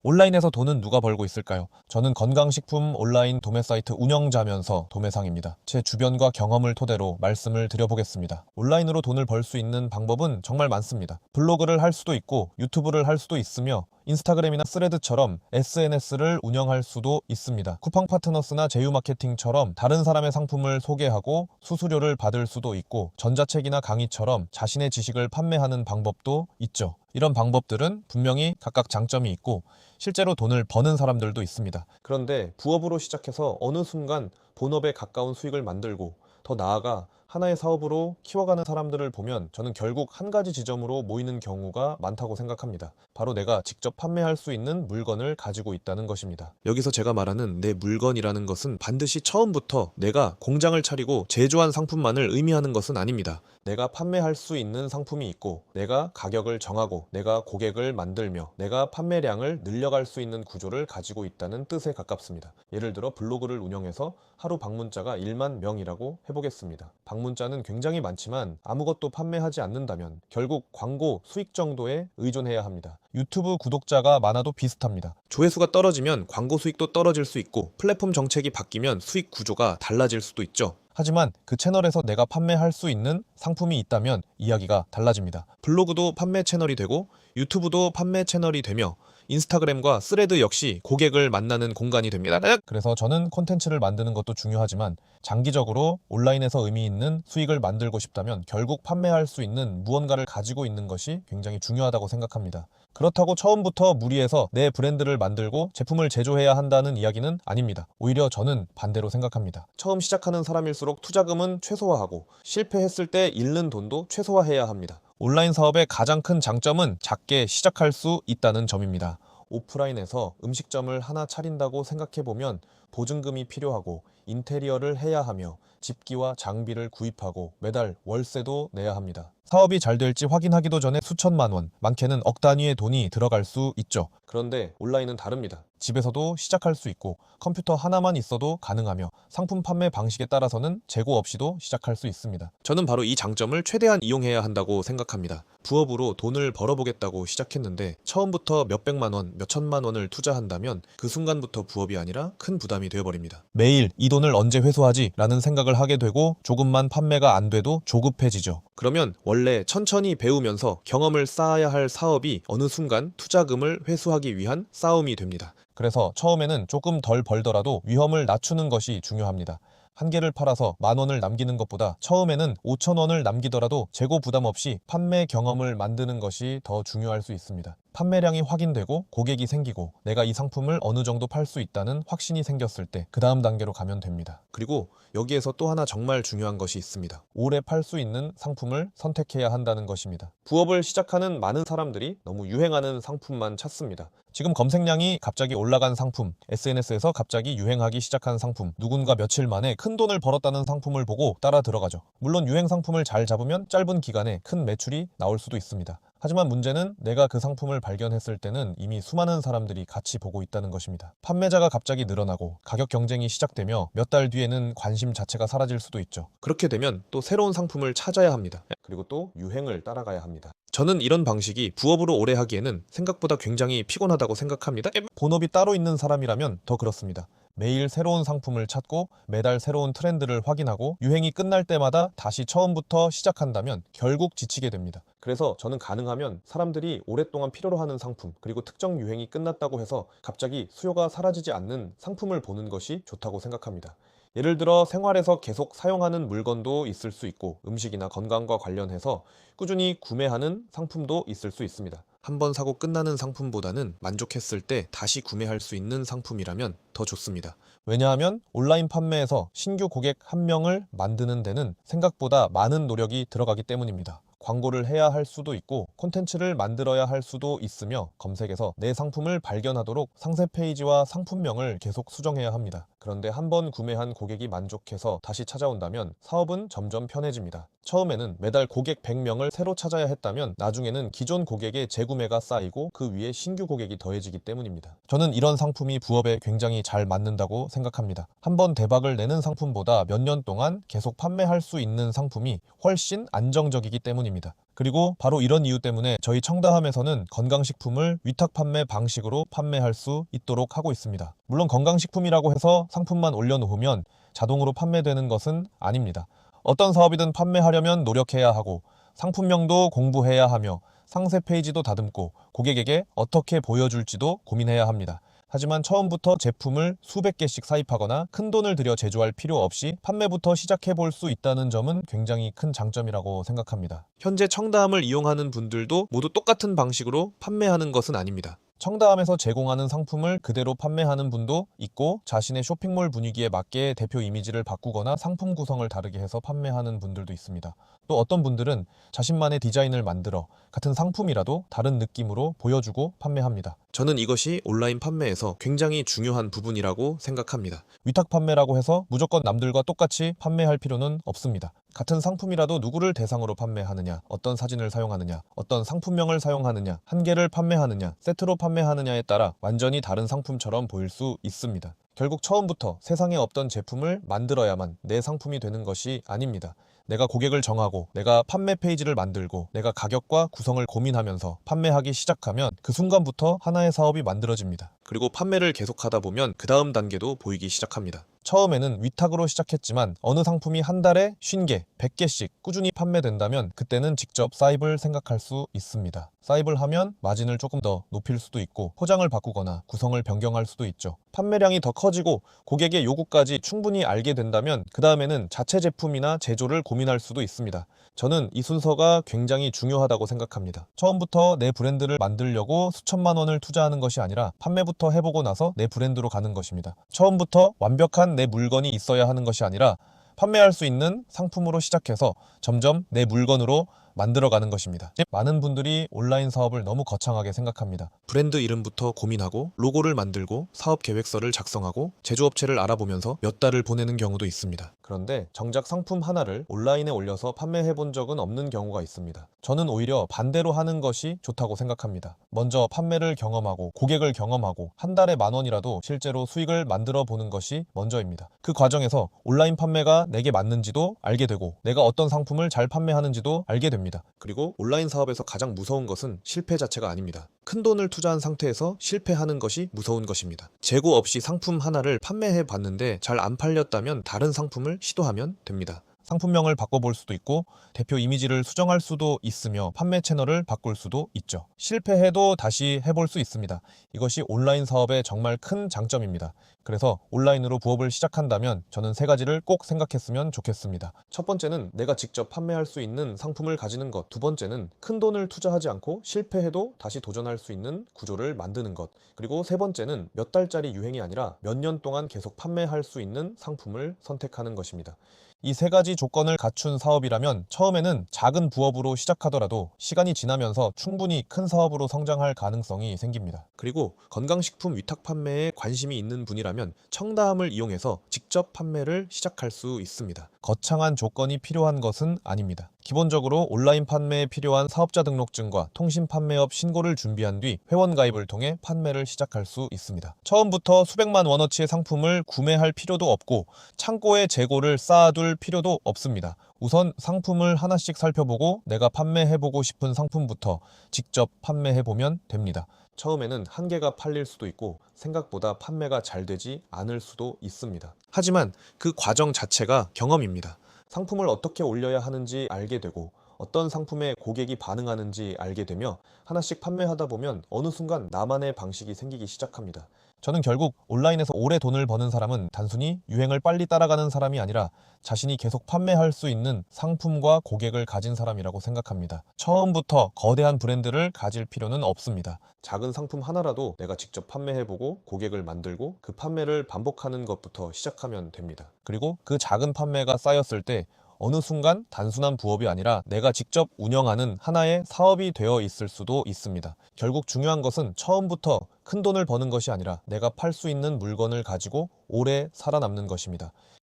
온라인에서 돈은 누가 벌고 있을까요? 저는 건강식품 온라인 도매 사이트 운영자면서 도매상입니다. 제 주변과 경험을 토대로 말씀을 드려보겠습니다. 온라인으로 돈을 벌 수 있는 방법은 정말 많습니다. 블로그를 할 수도 있고 유튜브를 할 수도 있으며 인스타그램이나 스레드처럼 SNS를 운영할 수도 있습니다. 쿠팡 파트너스나 제휴 마케팅처럼 다른 사람의 상품을 소개하고 수수료를 받을 수도 있고 전자책이나 강의처럼 자신의 지식을 판매하는 방법도 있죠. 이런 방법들은 분명히 각각 장점이 있고 실제로 돈을 버는 사람들도 있습니다. 그런데 부업으로 시작해서 어느 순간 본업에 가까운 수익을 만들고 더 나아가 하나의 사업으로 키워가는 사람들을 보면 저는 결국 한 가지 지점으로 모이는 경우가 많다고 생각합니다. 바로 내가 직접 판매할 수 있는 물건을 가지고 있다는 것입니다. 여기서 제가 말하는 내 물건이라는 것은 반드시 처음부터 내가 공장을 차리고 제조한 상품만을 의미하는 것은 아닙니다. 내가 판매할 수 있는 상품이 있고 내가 가격을 정하고 내가 고객을 만들며 내가 판매량을 늘려갈 수 있는 구조를 가지고 있다는 뜻에 가깝습니다. 예를 들어 블로그를 운영해서 하루 방문자가 1만 명이라고 해보겠습니다. 방문자는 굉장히 많지만 아무것도 판매하지 않는다면 결국 광고 수익 정도에 의존해야 합니다. 유튜브 구독자가 많아도 비슷합니다. 조회수가 떨어지면 광고 수익도 떨어질 수 있고 플랫폼 정책이 바뀌면 수익 구조가 달라질 수도 있죠. 하지만 그 채널에서 내가 판매할 수 있는 상품이 있다면 이야기가 달라집니다. 블로그도 판매 채널이 되고 유튜브도 판매 채널이 되며 인스타그램과 스레드 역시 고객을 만나는 공간이 됩니다. 그래서 저는 콘텐츠를 만드는 것도 중요하지만 장기적으로 온라인에서 의미 있는 수익을 만들고 싶다면 결국 판매할 수 있는 무언가를 가지고 있는 것이 굉장히 중요하다고 생각합니다. 그렇다고 처음부터 무리해서 내 브랜드를 만들고 제품을 제조해야 한다는 이야기는 아닙니다. 오히려 저는 반대로 생각합니다. 처음 시작하는 사람일수록 투자금은 최소화하고 실패했을 때 잃는 돈도 최소화해야 합니다. 온라인 사업의 가장 큰 장점은 작게 시작할 수 있다는 점입니다. 오프라인에서 음식점을 하나 차린다고 생각해보면 보증금이 필요하고 인테리어를 해야 하며 집기와 장비를 구입하고 매달 월세도 내야 합니다. 사업이 잘 될지 확인하기도 전에 수천만 원, 많게는 억 단위의 돈이 들어갈 수 있죠. 그런데 온라인은 다릅니다. 집에서도 시작할 수 있고 컴퓨터 하나만 있어도 가능하며 상품 판매 방식에 따라서는 재고 없이도 시작할 수 있습니다. 저는 바로 이 장점을 최대한 이용해야 한다고 생각합니다. 부업으로 돈을 벌어보겠다고 시작했는데 처음부터 몇백만 원, 몇천만 원을 투자한다면 그 순간부터 부업이 아니라 큰 부담이 되어버립니다. 매일 이 돈을 언제 회수하지? 라는 생각을 하게 되고 조금만 판매가 안 돼도 조급해지죠. 그러면 원래 천천히 배우면서 경험을 쌓아야 할 사업이 어느 순간 투자금을 회수하기 위한 싸움이 됩니다. 그래서 처음에는 조금 덜 벌더라도 위험을 낮추는 것이 중요합니다. 한 개를 팔아서 10,000원을 남기는 것보다 처음에는 5,000원을 남기더라도 재고 부담 없이 판매 경험을 만드는 것이 더 중요할 수 있습니다. 판매량이 확인되고 고객이 생기고 내가 이 상품을 어느 정도 팔 수 있다는 확신이 생겼을 때 그 다음 단계로 가면 됩니다. 그리고 여기에서 또 하나 정말 중요한 것이 있습니다. 오래 팔 수 있는 상품을 선택해야 한다는 것입니다. 부업을 시작하는 많은 사람들이 너무 유행하는 상품만 찾습니다. 지금 검색량이 갑자기 올라간 상품, SNS에서 갑자기 유행하기 시작한 상품, 누군가 며칠 만에 큰 돈을 벌었다는 상품을 보고 따라 들어가죠. 물론 유행 상품을 잘 잡으면 짧은 기간에 큰 매출이 나올 수도 있습니다. 하지만 문제는 내가 그 상품을 발견했을 때는 이미 수많은 사람들이 같이 보고 있다는 것입니다. 판매자가 갑자기 늘어나고 가격 경쟁이 시작되며 몇 달 뒤에는 관심 자체가 사라질 수도 있죠. 그렇게 되면 또 새로운 상품을 찾아야 합니다. 그리고 또 유행을 따라가야 합니다. 저는 이런 방식이 부업으로 오래 하기에는 생각보다 굉장히 피곤하다고 생각합니다. 본업이 따로 있는 사람이라면 더 그렇습니다. 매일 새로운 상품을 찾고 매달 새로운 트렌드를 확인하고 유행이 끝날 때마다 다시 처음부터 시작한다면 결국 지치게 됩니다. 그래서 저는 가능하면 사람들이 오랫동안 필요로 하는 상품 그리고 특정 유행이 끝났다고 해서 갑자기 수요가 사라지지 않는 상품을 보는 것이 좋다고 생각합니다. 예를 들어 생활에서 계속 사용하는 물건도 있을 수 있고 음식이나 건강과 관련해서 꾸준히 구매하는 상품도 있을 수 있습니다. 한번 사고 끝나는 상품보다는 만족했을 때 다시 구매할 수 있는 상품이라면 더 좋습니다. 왜냐하면 온라인 판매에서 신규 고객 한 명을 만드는 데는 생각보다 많은 노력이 들어가기 때문입니다. 광고를 해야 할 수도 있고 콘텐츠를 만들어야 할 수도 있으며 검색에서 내 상품을 발견하도록 상세 페이지와 상품명을 계속 수정해야 합니다. 그런데 한번 구매한 고객이 만족해서 다시 찾아온다면 사업은 점점 편해집니다. 처음에는 매달 고객 100명을 새로 찾아야 했다면 나중에는 기존 고객의 재구매가 쌓이고 그 위에 신규 고객이 더해지기 때문입니다. 저는 이런 상품이 부업에 굉장히 잘 맞는다고 생각합니다. 한번 대박을 내는 상품보다 몇 년 동안 계속 판매할 수 있는 상품이 훨씬 안정적이기 때문입니다. 때문입니다. 그리고 바로 이런 이유 때문에 저희 청다함에서는 건강식품을 위탁 판매 방식으로 판매할 수 있도록 하고 있습니다. 물론 건강식품이라고 해서 상품만 올려놓으면 자동으로 판매되는 것은 아닙니다. 어떤 사업이든 판매하려면 노력해야 하고 상품명도 공부해야 하며 상세 페이지도 다듬고 고객에게 어떻게 보여줄지도 고민해야 합니다. 하지만 처음부터 제품을 수백 개씩 사입하거나 큰돈을 들여 제조할 필요 없이 판매부터 시작해 볼 수 있다는 점은 굉장히 큰 장점이라고 생각합니다. 현재 청다함을 이용하는 분들도 모두 똑같은 방식으로 판매하는 것은 아닙니다. 청다함에서 제공하는 상품을 그대로 판매하는 분도 있고 자신의 쇼핑몰 분위기에 맞게 대표 이미지를 바꾸거나 상품 구성을 다르게 해서 판매하는 분들도 있습니다. 또 어떤 분들은 자신만의 디자인을 만들어 같은 상품이라도 다른 느낌으로 보여주고 판매합니다. 저는 이것이 온라인 판매에서 굉장히 중요한 부분이라고 생각합니다. 위탁 판매라고 해서 무조건 남들과 똑같이 판매할 필요는 없습니다. 같은 상품이라도 누구를 대상으로 판매하느냐, 어떤 사진을 사용하느냐, 어떤 상품명을 사용하느냐, 한 개를 판매하느냐, 세트로 판매하느냐에 따라 완전히 다른 상품처럼 보일 수 있습니다. 결국 처음부터 세상에 없던 제품을 만들어야만 내 상품이 되는 것이 아닙니다. 내가 고객을 정하고 내가 판매 페이지를 만들고 내가 가격과 구성을 고민하면서 판매하기 시작하면 그 순간부터 하나의 사업이 만들어집니다. 그리고 판매를 계속하다 보면 그 다음 단계도 보이기 시작합니다. 처음에는 위탁으로 시작했지만 어느 상품이 한 달에 50개, 100개씩 꾸준히 판매된다면 그때는 직접 사입을 생각할 수 있습니다. 사입을 하면 마진을 조금 더 높일 수도 있고 포장을 바꾸거나 구성을 변경할 수도 있죠. 판매량이 더 커지고 고객의 요구까지 충분히 알게 된다면 그 다음에는 자체 제품이나 제조를 고민할 수도 있습니다. 저는 이 순서가 굉장히 중요하다고 생각합니다. 처음부터 내 브랜드를 만들려고 수천만 원을 투자하는 것이 아니라 판매부터 해보고 나서 내 브랜드로 가는 것입니다. 처음부터 완벽한 내 물건이 있어야 하는 것이 아니라 판매할 수 있는 상품으로 시작해서 점점 내 물건으로 만들어가는 것입니다. 많은 분들이 온라인 사업을 너무 거창하게 생각합니다. 브랜드 이름부터 고민하고 로고를 만들고 사업 계획서를 작성하고 제조업체를 알아보면서 몇 달을 보내는 경우도 있습니다. 그런데 정작 상품 하나를 온라인에 올려서 판매해 본 적은 없는 경우가 있습니다. 저는 오히려 반대로 하는 것이 좋다고 생각합니다. 먼저 판매를 경험하고 고객을 경험하고 한 달에 10,000원이라도 실제로 수익을 만들어 보는 것이 먼저입니다. 그 과정에서 온라인 판매가 내게 맞는지도 알게 되고 내가 어떤 상품을 잘 판매하는지도 알게 됩니다. 그리고 온라인 사업에서 가장 무서운 것은 실패 자체가 아닙니다. 큰 돈을 투자한 상태에서 실패하는 것이 무서운 것입니다. 재고 없이 상품 하나를 판매해 봤는데 잘 안 팔렸다면 다른 상품을 시도하면 됩니다. 상품명을 바꿔볼 수도 있고 대표 이미지를 수정할 수도 있으며 판매 채널을 바꿀 수도 있죠. 실패해도 다시 해볼 수 있습니다. 이것이 온라인 사업의 정말 큰 장점입니다. 그래서 온라인으로 부업을 시작한다면 저는 3가지를 꼭 생각했으면 좋겠습니다. 첫 번째는 내가 직접 판매할 수 있는 상품을 가지는 것. 두 번째는 큰 돈을 투자하지 않고 실패해도 다시 도전할 수 있는 구조를 만드는 것. 그리고 세 번째는 몇 달짜리 유행이 아니라 몇 년 동안 계속 판매할 수 있는 상품을 선택하는 것입니다. 이 3가지 조건을 갖춘 사업이라면 처음에는 작은 부업으로 시작하더라도 시간이 지나면서 충분히 큰 사업으로 성장할 가능성이 생깁니다. 그리고 건강식품 위탁 판매에 관심이 있는 분이라면 청다함을 이용해서 직접 판매를 시작할 수 있습니다. 거창한 조건이 필요한 것은 아닙니다. 기본적으로 온라인 판매에 필요한 사업자 등록증과 통신판매업 신고를 준비한 뒤 회원 가입을 통해 판매를 시작할 수 있습니다. 처음부터 수백만 원어치의 상품을 구매할 필요도 없고 창고에 재고를 쌓아둘 필요도 없습니다. 우선 상품을 하나씩 살펴보고 내가 판매해보고 싶은 상품부터 직접 판매해보면 됩니다. 처음에는 한 개가 팔릴 수도 있고 생각보다 판매가 잘 되지 않을 수도 있습니다. 하지만 그 과정 자체가 경험입니다. 상품을 어떻게 올려야 하는지 알게 되고 어떤 상품에 고객이 반응하는지 알게 되며 하나씩 판매하다 보면 어느 순간 나만의 방식이 생기기 시작합니다. 저는 결국 온라인에서 오래 돈을 버는 사람은 단순히 유행을 빨리 따라가는 사람이 아니라 자신이 계속 판매할 수 있는 상품과 고객을 가진 사람이라고 생각합니다. 처음부터 거대한 브랜드를 가질 필요는 없습니다. 작은 상품 하나라도 내가 직접 판매해보고 고객을 만들고 그 판매를 반복하는 것부터 시작하면 됩니다. 그리고 그 작은 판매가 쌓였을 때 어느 순간 단순한 부업이 아니라 내가 직접 운영하는 하나의 사업이 되어 있을 수도 있습니다. 결국 중요한 것은 처음부터 큰 돈을 버는 것이 아니라 내가 팔 수 있는 물건을 가지고 오래 살아남는 것입니다.